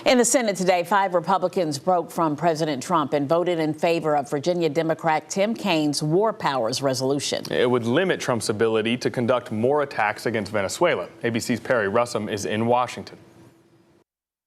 In the Senate today, 5 Republicans broke from President Trump and voted in favor of Virginia Democrat Tim Kaine's war powers resolution. It would limit Trump's ability to conduct more attacks against Venezuela. ABC's Perry Russom is in Washington.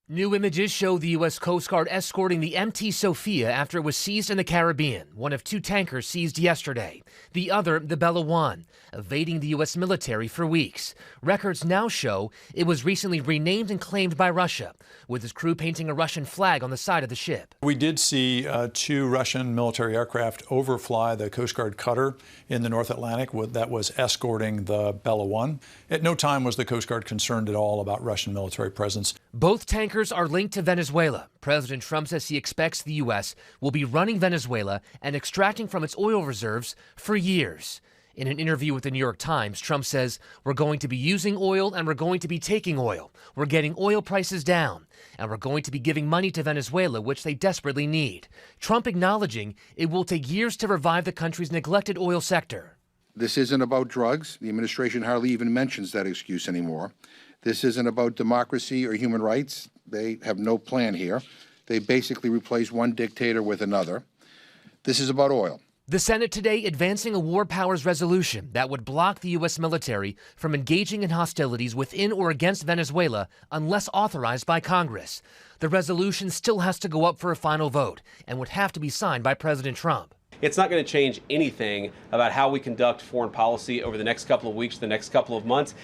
New images show the U.S. Coast Guard escorting the MT Sophia after it was seized in the Caribbean, one of 2 tankers seized yesterday. The other, the Bella One, evading the U.S. military for weeks. Records now show it was recently renamed and claimed by Russia, with its crew painting a Russian flag on the side of the ship. We did see 2 Russian military aircraft overfly the Coast Guard cutter in the North Atlantic that was escorting the Bella One. At no time was the Coast Guard concerned at all about Russian military presence. Both tankers are linked to Venezuela. President Trump says he expects the U.S. will be running Venezuela and extracting from its oil reserves for years. In an interview with the New York Times, Trump says, "We're going to be using oil and we're going to be taking oil. We're getting oil prices down, and we're going to be giving money to Venezuela, which they desperately need." Trump acknowledging it will take years to revive the country's neglected oil sector. This isn't about drugs. The administration hardly even mentions that excuse anymore. This isn't about democracy or human rights. They have no plan here. They basically replace one dictator with another. This is about oil. The Senate today advancing a war powers resolution that would block the U.S. military from engaging in hostilities within or against Venezuela unless authorized by Congress. The resolution still has to go up for a final vote and would have to be signed by President Trump. It's not going to change anything about how we conduct foreign policy over the next couple of weeks, the next couple of months.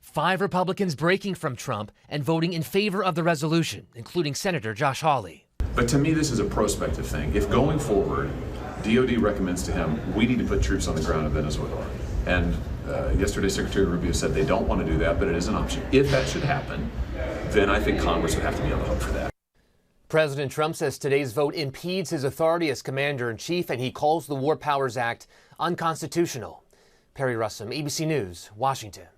5 Republicans breaking from Trump and voting in favor of the resolution, including Senator Josh Hawley. But to me, this is a prospective thing. If going forward, DOD recommends to him, we need to put troops on the ground in Venezuela. And yesterday, Secretary Rubio said they don't want to do that, but it is an option. If that should happen, then I think Congress would have to be on the hook for that. President Trump says today's vote impedes his authority as commander-in-chief, and he calls the War Powers Act unconstitutional. Perry Russom, ABC News, Washington.